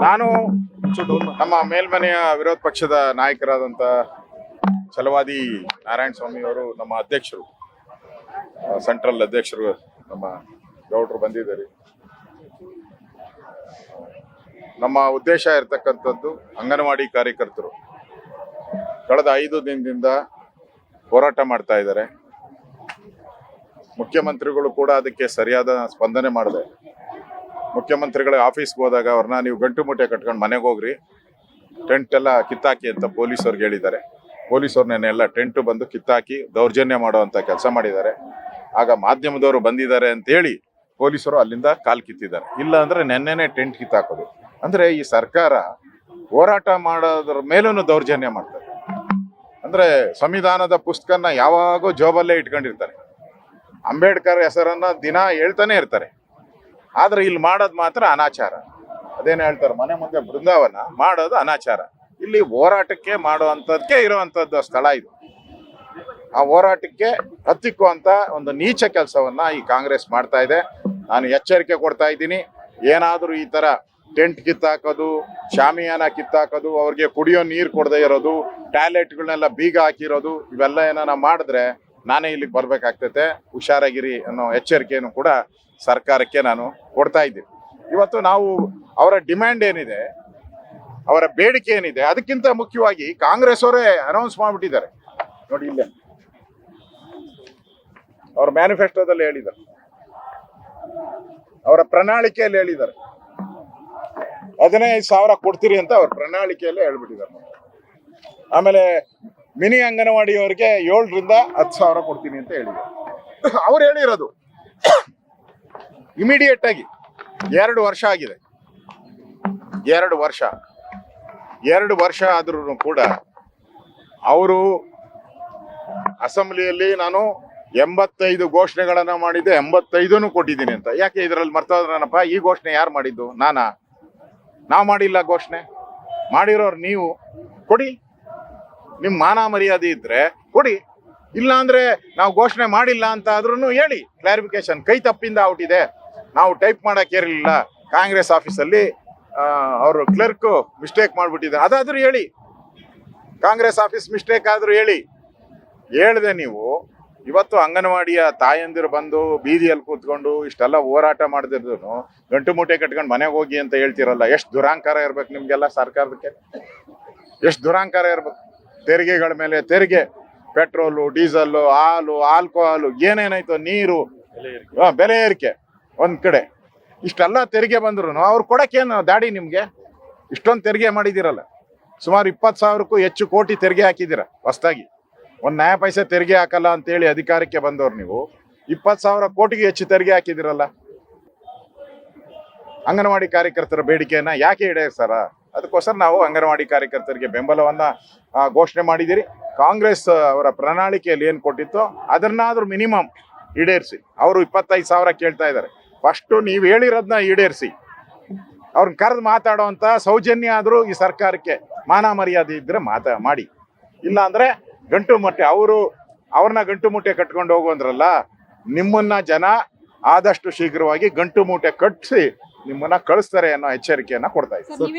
ನಾನು ನಮ್ಮ ಮೇಲ್ಮನೆಯ ವಿರೋಧ ಪಕ್ಷದ ನಾಯಕರಾದಂತ ಛಲವಾದಿ ನಾರಾಯಣ ಸ್ವಾಮಿ ಅವರು ನಮ್ಮ ಅಧ್ಯಕ್ಷರು, ಸೆಂಟ್ರಲ್ ಅಧ್ಯಕ್ಷರು ನಮ್ಮ ಗೌಡ್ರು ಬಂದಿದ್ದಾರೆ. ನಮ್ಮ ಉದ್ದೇಶ ಇರತಕ್ಕಂಥದ್ದು ಅಂಗನವಾಡಿ ಕಾರ್ಯಕರ್ತರು ಕಳೆದ 5 ದಿನದಿಂದ ಹೋರಾಟ ಮಾಡ್ತಾ ಇದ್ದಾರೆ. ಮುಖ್ಯಮಂತ್ರಿಗಳು ಕೂಡ ಅದಕ್ಕೆ ಸರಿಯಾದ ಸ್ಪಂದನೆ ಮಾಡಿದೆ. ಮುಖ್ಯಮಂತ್ರಿಗಳ ಆಫೀಸ್ಗೆ ಹೋದಾಗ ಅವ್ರನ್ನ ನೀವು ಗಂಟು ಮೂಟೆ ಕಟ್ಕೊಂಡು ಮನೆಗೆ ಹೋಗ್ರಿ, ಟೆಂಟ್ ಎಲ್ಲ ಕಿತ್ತಾಕಿ ಅಂತ ಪೊಲೀಸವ್ರಿಗೆ ಹೇಳಿದ್ದಾರೆ. ಪೊಲೀಸವ್ರನ್ನೆಲ್ಲ ಟೆಂಟು ಬಂದು ಕಿತ್ತಾಕಿ ದೌರ್ಜನ್ಯ ಮಾಡುವಂತ ಕೆಲಸ ಮಾಡಿದ್ದಾರೆ. ಆಗ ಮಾಧ್ಯಮದವರು ಬಂದಿದ್ದಾರೆ ಅಂತ ಹೇಳಿ ಪೊಲೀಸರು ಅಲ್ಲಿಂದ ಕಾಲ್ ಕಿತ್ತಿದ್ದಾರೆ. ಇಲ್ಲ ಅಂದ್ರೆ ನೆನ್ನೆನೆ ಟೆಂಟ್ ಕಿತ್ತಾಕೋದು. ಅಂದ್ರೆ ಈ ಸರ್ಕಾರ ಹೋರಾಟ ಮಾಡೋದ್ರ ಮೇಲೂ ದೌರ್ಜನ್ಯ ಮಾಡ್ತಾರೆ. ಅಂದ್ರೆ ಸಂವಿಧಾನದ ಪುಸ್ತಕನ ಯಾವಾಗೂ ಜೋಬಲ್ಲೇ ಇಟ್ಕೊಂಡಿರ್ತಾರೆ. ಅಂಬೇಡ್ಕರ್ ಹೆಸರನ್ನ ದಿನ ಹೇಳ್ತಾನೆ ಇರ್ತಾರೆ. ಆದ್ರೆ ಇಲ್ಲಿ ಮಾಡೋದು ಮಾತ್ರ ಅನಾಚಾರ. ಅದೇನು ಹೇಳ್ತಾರೆ, ಮನೆ ಮುಂದೆ ಬೃಂದಾವನ ಮಾಡೋದು ಅನಾಚಾರ. ಇಲ್ಲಿ ಹೋರಾಟಕ್ಕೆ ಮಾಡುವಂಥದ್ದಕ್ಕೆ ಇರುವಂಥದ್ದು ಸ್ಥಳ ಇದು. ಆ ಹೋರಾಟಕ್ಕೆ ಹತ್ತಿಕ್ಕುವಂತ ಒಂದು ನೀಚ ಕೆಲಸವನ್ನ ಈ ಕಾಂಗ್ರೆಸ್ ಮಾಡ್ತಾ ಇದೆ. ನಾನು ಎಚ್ಚರಿಕೆ ಕೊಡ್ತಾ ಇದ್ದೀನಿ. ಏನಾದರೂ ಈ ತರ ಟೆಂಟ್ ಕಿತ್ತಾಕೋದು, ಶಾಮಿಯಾನ ಕಿತ್ತಾಕೋದು, ಅವ್ರಿಗೆ ಕುಡಿಯೋ ನೀರು ಕೊಡದೇ ಇರೋದು, ಟಾಯ್ಲೆಟ್ಗಳನ್ನೆಲ್ಲ ಬೀಗ ಹಾಕಿರೋದು, ಇವೆಲ್ಲ ಏನಾನ ಮಾಡಿದ್ರೆ ನಾನೇ ಇಲ್ಲಿಗೆ ಬರ್ಬೇಕಾಗ್ತೈತೆ. ಹುಷಾರಾಗಿರಿ ಅನ್ನೋ ಎಚ್ಚರಿಕೆಯನ್ನು ಕೂಡ ಸರ್ಕಾರಕ್ಕೆ ನಾನು ಕೊಡ್ತಾ ಇದ್ದೀನಿ. ಇವತ್ತು ನಾವು ಅವರ ಡಿಮ್ಯಾಂಡ್ ಏನಿದೆ, ಅವರ ಬೇಡಿಕೆ ಏನಿದೆ, ಅದಕ್ಕಿಂತ ಮುಖ್ಯವಾಗಿ ಕಾಂಗ್ರೆಸ್ ಅವರೇ ಅನೌನ್ಸ್ ಮಾಡಿಬಿಟ್ಟಿದ್ದಾರೆ ನೋಡಿ. ಇಲ್ಲೇ ಅವ್ರ ಮ್ಯಾನಿಫೆಸ್ಟೋದಲ್ಲಿ ಹೇಳಿದ್ದಾರೆ, ಅವರ ಪ್ರಣಾಳಿಕೆಯಲ್ಲಿ ಹೇಳಿದ್ದಾರೆ 15,000 ಕೊಡ್ತೀರಿ ಅಂತ ಅವ್ರ ಪ್ರಣಾಳಿಕೆಯಲ್ಲೇ ಹೇಳ್ಬಿಟ್ಟಿದ್ದಾರೆ. ಆಮೇಲೆ ಮಿನಿ ಅಂಗನವಾಡಿಯವರಿಗೆ 7ರಿಂದ 10,000 ಕೊಡ್ತೀನಿ ಅಂತ ಹೇಳಿದ್ದಾರೆ. ಅವ್ರು ಹೇಳಿರೋದು ಇಮಿಡಿಯೇಟ್ ಆಗಿ 2 ವರ್ಷ ಆಗಿದೆ. 2 ವರ್ಷ ಆದ್ರೂ ಕೂಡ ಅವರು ಅಸೆಂಬ್ಲಿಯಲ್ಲಿ ನಾನು 85 ಘೋಷಣೆಗಳನ್ನ ಮಾಡಿದ್ದೆ, 85 ಕೊಟ್ಟಿದ್ದೀನಿ ಅಂತ. ಯಾಕೆ ಇದರಲ್ಲಿ ಮರ್ತೋದ್ರನಪ್ಪ? ಈ ಘೋಷಣೆ ಯಾರು ಮಾಡಿದ್ದು? ನಾವು ಮಾಡಿಲ್ಲ. ಘೋಷಣೆ ಮಾಡಿರೋರು ನೀವು. ಕೊಡಿ, ನಿಮ್ ಮಾನ ಮರ್ಯಾದೆ ಇದ್ರೆ ಕೊಡಿ. ಇಲ್ಲ ಅಂದ್ರೆ ನಾವು ಘೋಷಣೆ ಮಾಡಿಲ್ಲ ಅಂತ ಆದ್ರೂ ಹೇಳಿ, ಕ್ಲಾರಿಫಿಕೇಶನ್. ಕೈ ತಪ್ಪಿಂದ ಔಟಿದೆ, ನಾವು ಟೈಪ್ ಮಾಡಕ್ ಇರಲಿಲ್ಲ, ಕಾಂಗ್ರೆಸ್ ಆಫೀಸಲ್ಲಿ ಅವರು ಕ್ಲರ್ಕ್ ಮಿಸ್ಟೇಕ್ ಮಾಡ್ಬಿಟ್ಟಿದ್ದಾರೆ, ಅದಾದ್ರೂ ಹೇಳಿ. ಕಾಂಗ್ರೆಸ್ ಆಫೀಸ್ ಮಿಸ್ಟೇಕ್ ಆದ್ರೂ ಹೇಳಿ. ಹೇಳ್ದೆ ನೀವು ಇವತ್ತು ಅಂಗನವಾಡಿಯ ತಾಯಂದಿರು ಬಂದು ಬೀದಿಯಲ್ಲಿ ಕೂತ್ಕೊಂಡು ಇಷ್ಟೆಲ್ಲ ಹೋರಾಟ ಮಾಡಿದ್ರು ಗಂಟು ಮೂಟೆ ಕಟ್ಕೊಂಡು ಮನೆಗೆ ಹೋಗಿ ಅಂತ ಹೇಳ್ತಿರಲ್ಲ. ಎಷ್ಟು ದುರಾಂಕಾರ ಇರ್ಬೇಕು ನಿಮ್ಗೆಲ್ಲ ಸರ್ಕಾರದಕ್ಕೆ, ಎಷ್ಟು ದುರಾಂಕಾರ ಇರ್ಬೇಕು. ತೆರಿಗೆಗಳ ಮೇಲೆ ತೆರಿಗೆ, ಪೆಟ್ರೋಲು, ಡೀಸೆಲ್ಲು, ಹಾಲು, ಆಲ್ಕೋಹಾಲು, ಏನೇನಾಯ್ತು, ನೀರು ಬೆಲೆ ಏರಿಕೆ ಒಂದ್ ಕಡೆ. ಇಷ್ಟೆಲ್ಲ ತೆರಿಗೆ ಬಂದ್ರು ಅವ್ರು ಕೊಡಕ್ಕೇನು ದಾಡಿ ನಿಮ್ಗೆ? ಇಷ್ಟೊಂದು ತೆರಿಗೆ ಮಾಡಿದಿರಲ್ಲ. ಸುಮಾರು 20,000ಕ್ಕೂ ಹೆಚ್ಚು ಕೋಟಿ ತೆರಿಗೆ ಹಾಕಿದ್ದೀರ ಹೊಸದಾಗಿ. 1 ನಯ ಪೈಸೆ ತೆರಿಗೆ ಹಾಕಲ್ಲ ಅಂತೇಳಿ ಅಧಿಕಾರಕ್ಕೆ ಬಂದವ್ರು ನೀವು 20,000 ಕೋಟಿಗೆ ಹೆಚ್ಚು ತೆರಿಗೆ ಹಾಕಿದಿರಲ್ಲ. ಅಂಗನವಾಡಿ ಕಾರ್ಯಕರ್ತರ ಬೇಡಿಕೆಯನ್ನ ಯಾಕೆ ಈಡೇರಿಸಾರ? ಅದಕ್ಕೋಸ್ಕರ ನಾವು ಅಂಗನವಾಡಿ ಕಾರ್ಯಕರ್ತರಿಗೆ ಬೆಂಬಲವನ್ನ ಘೋಷಣೆ ಮಾಡಿದಿರಿ. ಕಾಂಗ್ರೆಸ್ ಅವರ ಪ್ರಣಾಳಿಕೆಯಲ್ಲಿ ಏನ್ ಕೊಟ್ಟಿತ್ತೋ ಅದನ್ನಾದ್ರೂ ಮಿನಿಮಮ್ ಈಡೇರಿಸಿ. ಅವರು 25,000 ಕೇಳ್ತಾ ಇದ್ದಾರೆ. ಫಸ್ಟ್ ನೀವು ಹೇಳಿರೋದನ್ನ ಈಡೇರಿಸಿ. ಅವ್ರನ್ನ ಕರೆದು ಮಾತಾಡೋವಂತ ಸೌಜನ್ಯ ಆದ್ರೂ ಈ ಸರ್ಕಾರಕ್ಕೆ ಮಾನ ಮರ್ಯಾದೆ ಇದ್ರೆ ಮಾಡಿ. ಇಲ್ಲ ಅಂದ್ರೆ ಗಂಟು ಮೂಟೆ, ಅವ್ರನ್ನ ಗಂಟು ಮೂಟೆ ಕಟ್ಕೊಂಡು ಹೋಗುವಂದ್ರಲ್ಲ, ನಿಮ್ಮನ್ನ ಜನ ಆದಷ್ಟು ಶೀಘ್ರವಾಗಿ ಗಂಟು ಮೂಟೆ ಕಟ್ಟಿಸಿ ನಿಮ್ಮನ್ನ ಕಳಿಸ್ತಾರೆ ಅನ್ನೋ ಎಚ್ಚರಿಕೆಯನ್ನ ಕೊಡ್ತಾ ಇದ್ದಾರೆ.